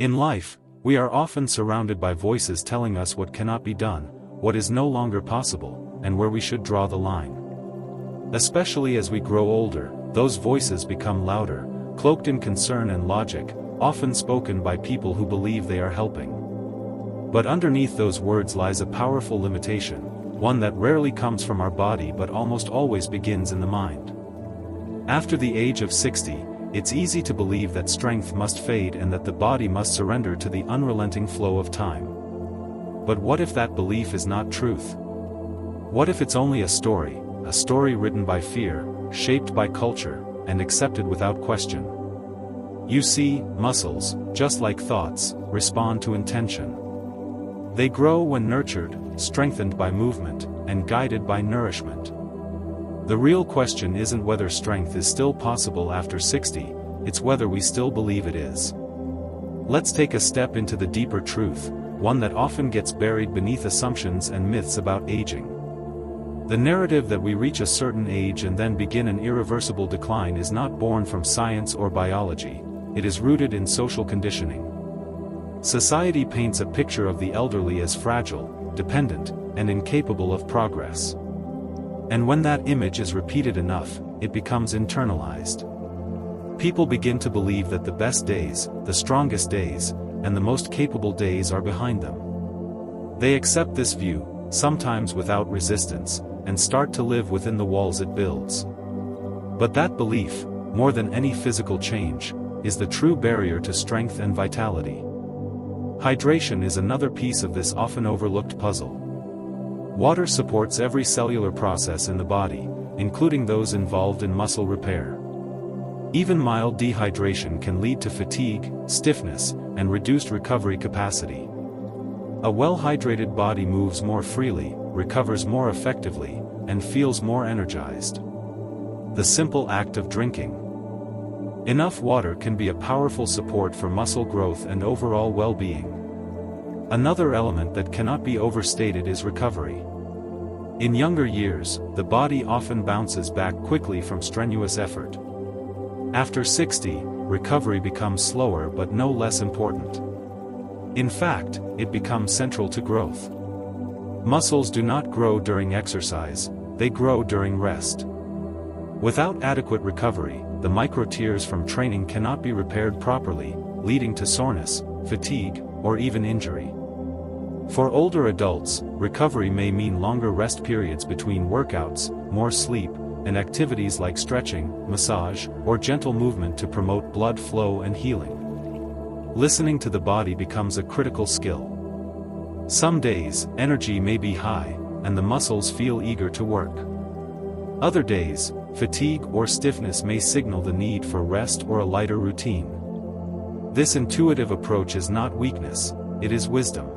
In life, we are often surrounded by voices telling us what cannot be done, what is no longer possible, and where we should draw the line. Especially as we grow older, those voices become louder, cloaked in concern and logic, often spoken by people who believe they are helping. But underneath those words lies a powerful limitation, one that rarely comes from our body but almost always begins in the mind. After the age of 60, it's easy to believe that strength must fade and that the body must surrender to the unrelenting flow of time. But what if that belief is not truth? What if it's only a story written by fear, shaped by culture, and accepted without question? You see, muscles, just like thoughts, respond to intention. They grow when nurtured, strengthened by movement, and guided by nourishment. The real question isn't whether strength is still possible after 60, it's whether we still believe it is. Let's take a step into the deeper truth, one that often gets buried beneath assumptions and myths about aging. The narrative that we reach a certain age and then begin an irreversible decline is not born from science or biology, it is rooted in social conditioning. Society paints a picture of the elderly as fragile, dependent, and incapable of progress. And when that image is repeated enough, it becomes internalized. People begin to believe that the best days, the strongest days, and the most capable days are behind them. They accept this view, sometimes without resistance, and start to live within the walls it builds. But that belief, more than any physical change, is the true barrier to strength and vitality. Hydration is another piece of this often overlooked puzzle. Water supports every cellular process in the body, including those involved in muscle repair. Even mild dehydration can lead to fatigue, stiffness, and reduced recovery capacity. A well-hydrated body moves more freely, recovers more effectively, and feels more energized. The simple act of drinking enough water can be a powerful support for muscle growth and overall well-being. Another element that cannot be overstated is recovery. In younger years, the body often bounces back quickly from strenuous effort. After 60, recovery becomes slower but no less important. In fact, it becomes central to growth. Muscles do not grow during exercise, they grow during rest. Without adequate recovery, the micro-tears from training cannot be repaired properly, leading to soreness, fatigue, or even injury. For older adults, recovery may mean longer rest periods between workouts, more sleep, and activities like stretching, massage, or gentle movement to promote blood flow and healing. Listening to the body becomes a critical skill. Some days, energy may be high, and the muscles feel eager to work. Other days, fatigue or stiffness may signal the need for rest or a lighter routine. This intuitive approach is not weakness, it is wisdom.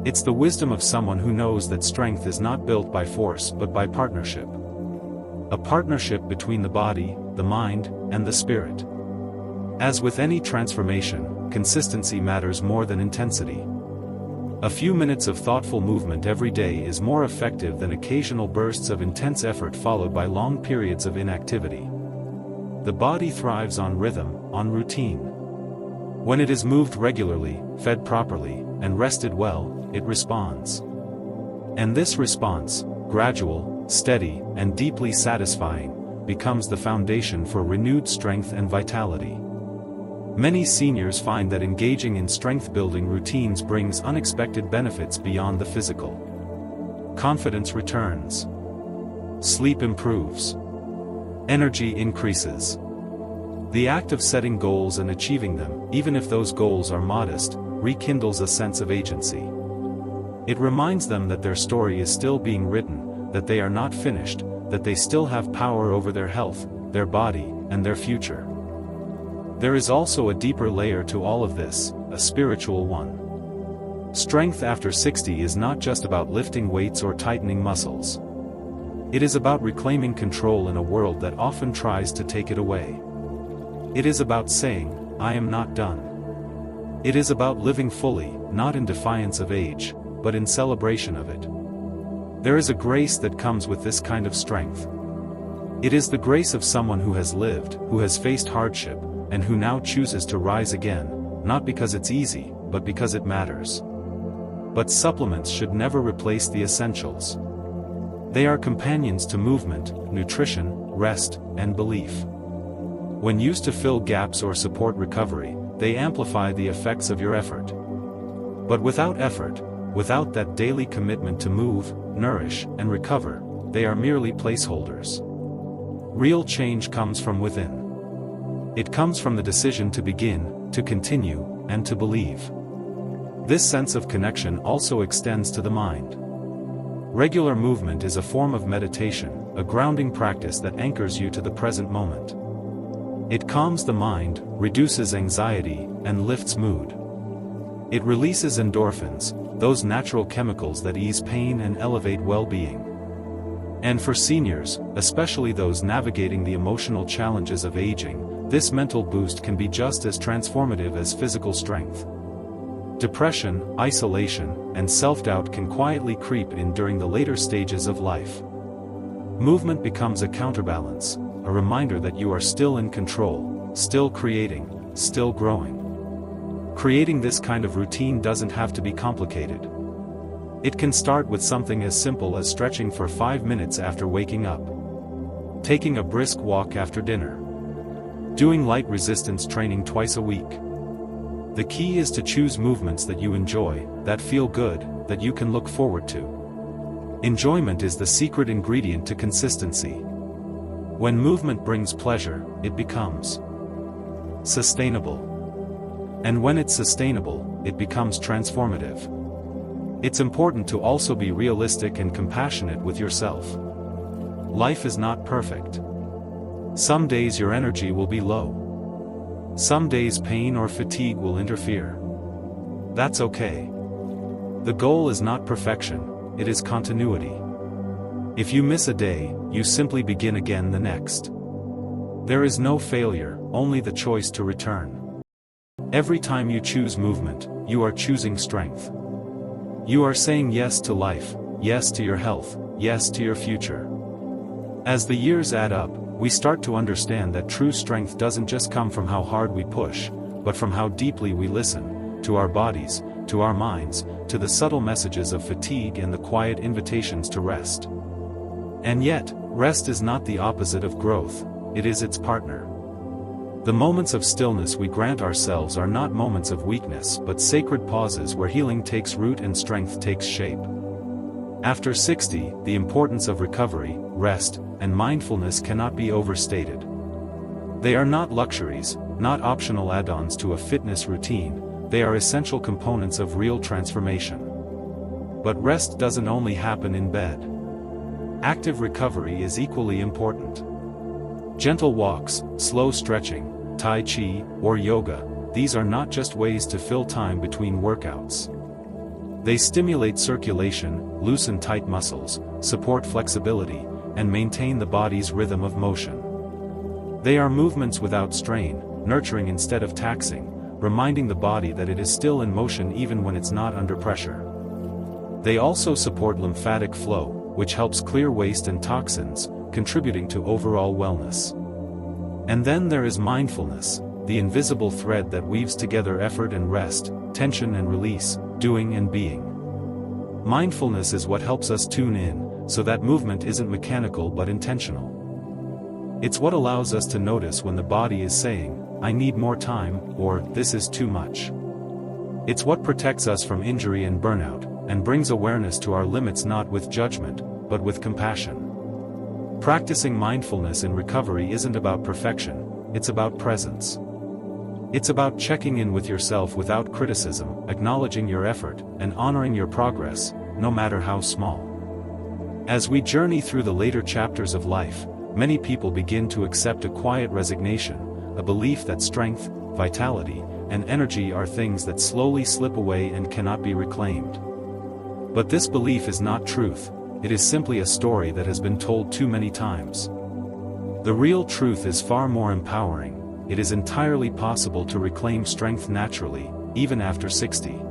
It's the wisdom of someone who knows that strength is not built by force but by partnership. A partnership between the body, the mind, and the spirit. As with any transformation, consistency matters more than intensity. A few minutes of thoughtful movement every day is more effective than occasional bursts of intense effort followed by long periods of inactivity. The body thrives on rhythm, on routine. When it is moved regularly, fed properly, and rested well, it responds. And this response, gradual, steady, and deeply satisfying, becomes the foundation for renewed strength and vitality. Many seniors find that engaging in strength-building routines brings unexpected benefits beyond the physical. Confidence returns. Sleep improves. Energy increases. The act of setting goals and achieving them, even if those goals are modest, rekindles a sense of agency. It reminds them that their story is still being written, that they are not finished, that they still have power over their health, their body, and their future. There is also a deeper layer to all of this, a spiritual one. Strength after 60 is not just about lifting weights or tightening muscles. It is about reclaiming control in a world that often tries to take it away. It is about saying, "I am not done." It is about living fully, not in defiance of age, but in celebration of it. There is a grace that comes with this kind of strength. It is the grace of someone who has lived, who has faced hardship, and who now chooses to rise again, not because it's easy, but because it matters. But supplements should never replace the essentials. They are companions to movement, nutrition, rest, and belief. When used to fill gaps or support recovery, they amplify the effects of your effort. But without effort, without that daily commitment to move, nourish, and recover, they are merely placeholders. Real change comes from within. It comes from the decision to begin, to continue, and to believe. This sense of connection also extends to the mind. Regular movement is a form of meditation, a grounding practice that anchors you to the present moment. It calms the mind, reduces anxiety, and lifts mood. It releases endorphins, those natural chemicals that ease pain and elevate well-being. And for seniors, especially those navigating the emotional challenges of aging, this mental boost can be just as transformative as physical strength. Depression, isolation, and self-doubt can quietly creep in during the later stages of life. Movement becomes a counterbalance, a reminder that you are still in control, still creating, still growing. Creating this kind of routine doesn't have to be complicated. It can start with something as simple as stretching for 5 minutes after waking up, taking a brisk walk after dinner, doing light resistance training twice a week. The key is to choose movements that you enjoy, that feel good, that you can look forward to. Enjoyment is the secret ingredient to consistency. When movement brings pleasure, it becomes sustainable. And when it's sustainable, it becomes transformative. It's important to also be realistic and compassionate with yourself. Life is not perfect. Some days your energy will be low. Some days pain or fatigue will interfere. That's okay. The goal is not perfection, it is continuity. If you miss a day, you simply begin again the next. There is no failure, only the choice to return. Every time you choose movement, you are choosing strength. You are saying yes to life, yes to your health, yes to your future. As the years add up, we start to understand that true strength doesn't just come from how hard we push, but from how deeply we listen, to our bodies, to our minds, to the subtle messages of fatigue and the quiet invitations to rest. And yet, rest is not the opposite of growth, it is its partner. The moments of stillness we grant ourselves are not moments of weakness but sacred pauses where healing takes root and strength takes shape. After 60, the importance of recovery, rest, and mindfulness cannot be overstated. They are not luxuries, not optional add-ons to a fitness routine, they are essential components of real transformation. But rest doesn't only happen in bed. Active recovery is equally important. Gentle walks, slow stretching, Tai Chi, or yoga, these are not just ways to fill time between workouts. They stimulate circulation, loosen tight muscles, support flexibility, and maintain the body's rhythm of motion. They are movements without strain, nurturing instead of taxing, reminding the body that it is still in motion even when it's not under pressure. They also support lymphatic flow, which helps clear waste and toxins, contributing to overall wellness. And then there is mindfulness, the invisible thread that weaves together effort and rest, tension and release, doing and being. Mindfulness is what helps us tune in, so that movement isn't mechanical but intentional. It's what allows us to notice when the body is saying, "I need more time," or "this is too much." It's what protects us from injury and burnout, and brings awareness to our limits not with judgment, but with compassion. Practicing mindfulness in recovery isn't about perfection, it's about presence. It's about checking in with yourself without criticism, acknowledging your effort, and honoring your progress, no matter how small. As we journey through the later chapters of life, many people begin to accept a quiet resignation, a belief that strength, vitality, and energy are things that slowly slip away and cannot be reclaimed. But this belief is not truth, it is simply a story that has been told too many times. The real truth is far more empowering. It is entirely possible to reclaim strength naturally, even after 60.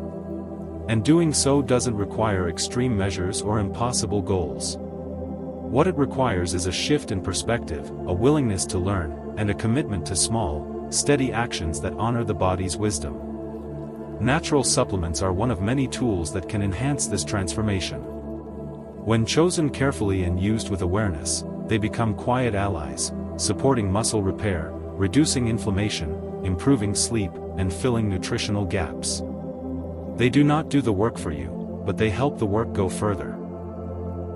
And doing so doesn't require extreme measures or impossible goals. What it requires is a shift in perspective, a willingness to learn, and a commitment to small, steady actions that honor the body's wisdom. Natural supplements are one of many tools that can enhance this transformation. When chosen carefully and used with awareness, they become quiet allies, supporting muscle repair, reducing inflammation, improving sleep, and filling nutritional gaps. They do not do the work for you, but they help the work go further.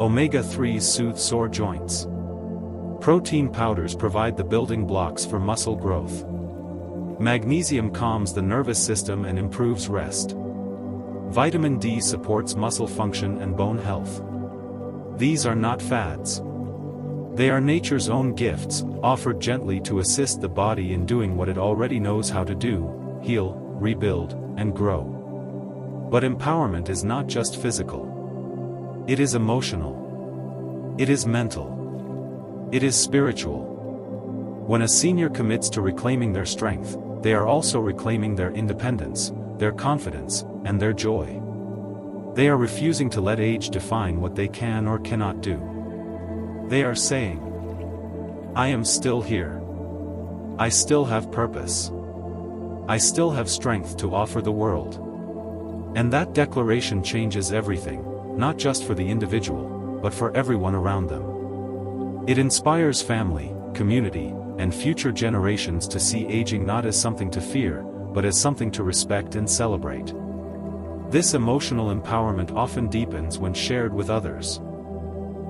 Omega-3s soothe sore joints. Protein powders provide the building blocks for muscle growth. Magnesium calms the nervous system and improves rest. Vitamin D supports muscle function and bone health. These are not fads. They are nature's own gifts, offered gently to assist the body in doing what it already knows how to do: heal, rebuild, and grow. But empowerment is not just physical. It is emotional. It is mental. It is spiritual. When a senior commits to reclaiming their strength, they are also reclaiming their independence, their confidence, and their joy. They are refusing to let age define what they can or cannot do. They are saying, "I am still here. I still have purpose. I still have strength to offer the world." And that declaration changes everything, not just for the individual, but for everyone around them. It inspires family, community, and future generations to see aging not as something to fear, but as something to respect and celebrate. This emotional empowerment often deepens when shared with others.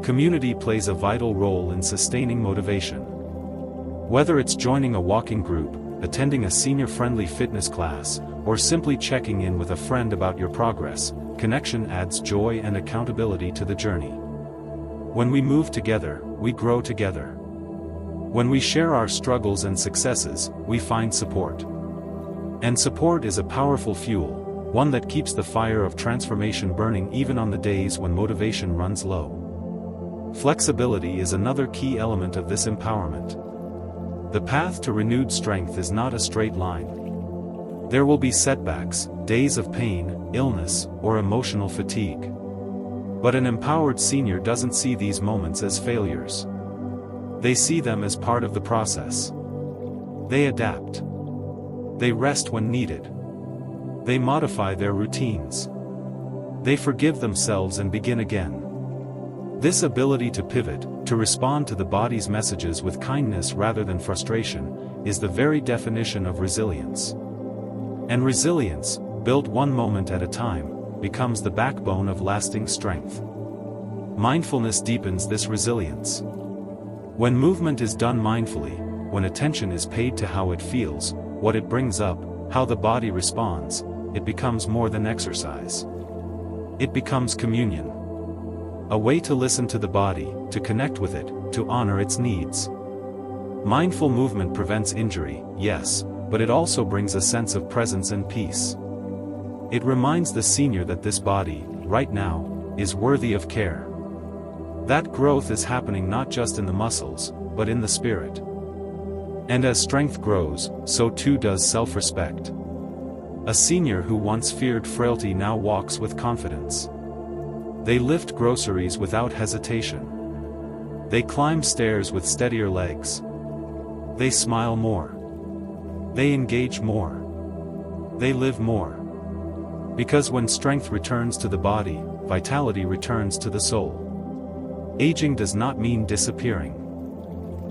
Community plays a vital role in sustaining motivation. Whether it's joining a walking group, attending a senior-friendly fitness class, or simply checking in with a friend about your progress, connection adds joy and accountability to the journey. When we move together, we grow together. When we share our struggles and successes, we find support. And support is a powerful fuel, one that keeps the fire of transformation burning even on the days when motivation runs low. Flexibility is another key element of this empowerment. The path to renewed strength is not a straight line. There will be setbacks, days of pain, illness, or emotional fatigue. But an empowered senior doesn't see these moments as failures. They see them as part of the process. They adapt. They rest when needed. They modify their routines. They forgive themselves and begin again. This ability to pivot, to respond to the body's messages with kindness rather than frustration, is the very definition of resilience. And resilience, built one moment at a time, becomes the backbone of lasting strength. Mindfulness deepens this resilience. When movement is done mindfully, when attention is paid to how it feels, what it brings up, how the body responds, it becomes more than exercise. It becomes communion. A way to listen to the body, to connect with it, to honor its needs. Mindful movement prevents injury, yes, but it also brings a sense of presence and peace. It reminds the senior that this body, right now, is worthy of care. That growth is happening not just in the muscles, but in the spirit. And as strength grows, so too does self-respect. A senior who once feared frailty now walks with confidence. They lift groceries without hesitation. They climb stairs with steadier legs. They smile more. They engage more. They live more. Because when strength returns to the body, vitality returns to the soul. Aging does not mean disappearing.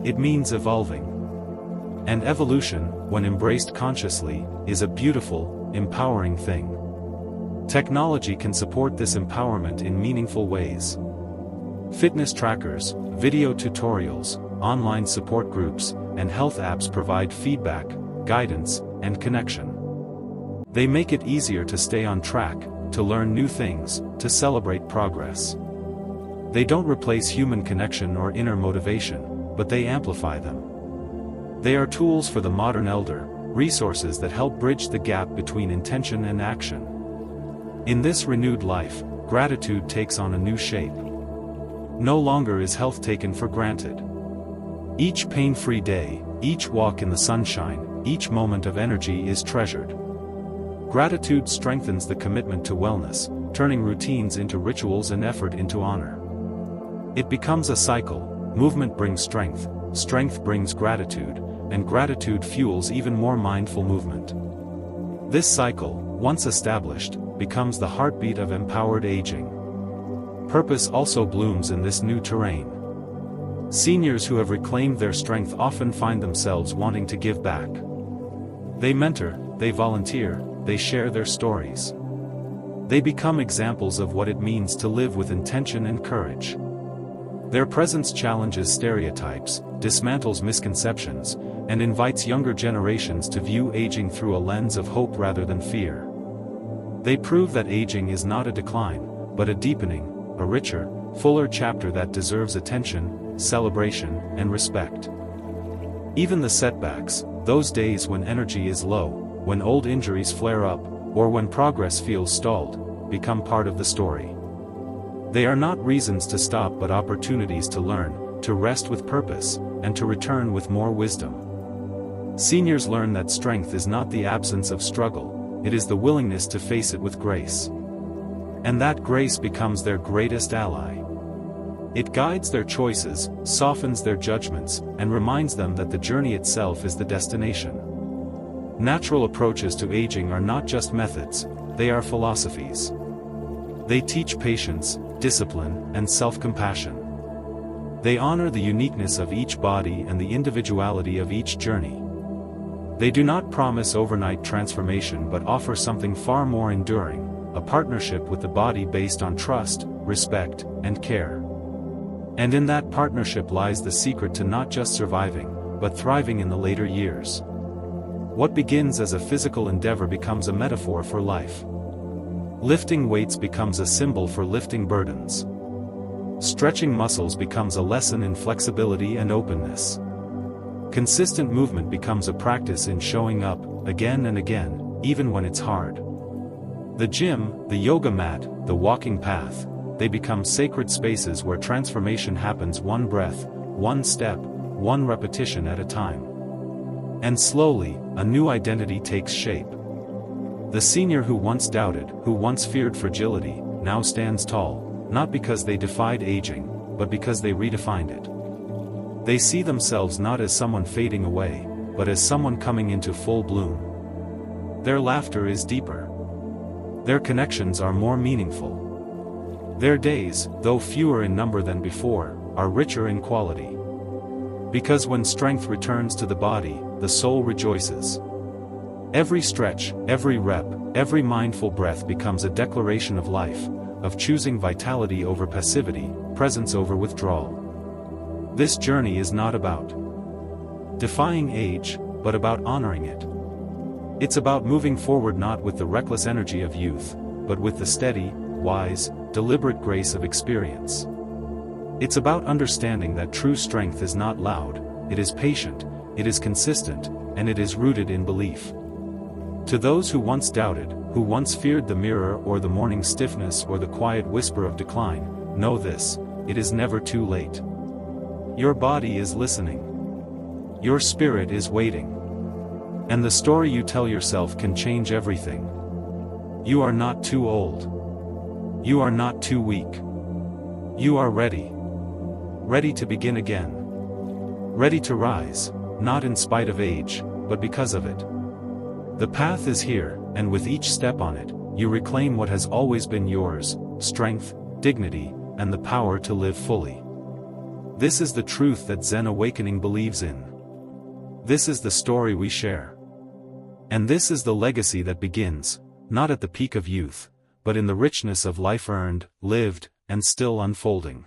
It means evolving. And evolution, when embraced consciously, is a beautiful, empowering thing. Technology can support this empowerment in meaningful ways. Fitness trackers, video tutorials, online support groups, and health apps provide feedback, guidance, and connection. They make it easier to stay on track, to learn new things, to celebrate progress. They don't replace human connection or inner motivation, but they amplify them. They are tools for the modern elder, resources that help bridge the gap between intention and action. In this renewed life, gratitude takes on a new shape. No longer is health taken for granted. Each pain-free day, each walk in the sunshine, each moment of energy is treasured. Gratitude strengthens the commitment to wellness, turning routines into rituals and effort into honor. It becomes a cycle: movement brings strength, strength brings gratitude, and gratitude fuels even more mindful movement. This cycle, once established, becomes the heartbeat of empowered aging. Purpose also blooms in this new terrain. Seniors who have reclaimed their strength often find themselves wanting to give back. They mentor, they volunteer, they share their stories. They become examples of what it means to live with intention and courage. Their presence challenges stereotypes, dismantles misconceptions, and invites younger generations to view aging through a lens of hope rather than fear. They prove that aging is not a decline, but a deepening, a richer, fuller chapter that deserves attention, celebration, and respect. Even the setbacks, those days when energy is low, when old injuries flare up, or when progress feels stalled, become part of the story. They are not reasons to stop but opportunities to learn, to rest with purpose, and to return with more wisdom. Seniors learn that strength is not the absence of struggle, it is the willingness to face it with grace. And that grace becomes their greatest ally. It guides their choices, softens their judgments, and reminds them that the journey itself is the destination. Natural approaches to aging are not just methods, they are philosophies. They teach patience, discipline, and self-compassion. They honor the uniqueness of each body and the individuality of each journey. They do not promise overnight transformation but offer something far more enduring, a partnership with the body based on trust, respect, and care. And in that partnership lies the secret to not just surviving, but thriving in the later years. What begins as a physical endeavor becomes a metaphor for life. Lifting weights becomes a symbol for lifting burdens. Stretching muscles becomes a lesson in flexibility and openness. Consistent movement becomes a practice in showing up, again and again, even when it's hard. The gym, the yoga mat, the walking path, they become sacred spaces where transformation happens one breath, one step, one repetition at a time. And slowly, a new identity takes shape. The senior who once doubted, who once feared fragility, now stands tall, not because they defied aging, but because they redefined it. They see themselves not as someone fading away, but as someone coming into full bloom. Their laughter is deeper. Their connections are more meaningful. Their days, though fewer in number than before, are richer in quality. Because when strength returns to the body, the soul rejoices. Every stretch, every rep, every mindful breath becomes a declaration of life, of choosing vitality over passivity, presence over withdrawal. This journey is not about defying age, but about honoring it. It's about moving forward not with the reckless energy of youth, but with the steady, wise, deliberate grace of experience. It's about understanding that true strength is not loud, it is patient, it is consistent, and it is rooted in belief. To those who once doubted, who once feared the mirror or the morning stiffness or the quiet whisper of decline, know this: it is never too late. Your body is listening. Your spirit is waiting. And the story you tell yourself can change everything. You are not too old. You are not too weak. You are ready. Ready to begin again. Ready to rise, not in spite of age, but because of it. The path is here, and with each step on it, you reclaim what has always been yours: strength, dignity, and the power to live fully. This is the truth that Zen Awakening believes in. This is the story we share. And this is the legacy that begins, not at the peak of youth, but in the richness of life earned, lived, and still unfolding.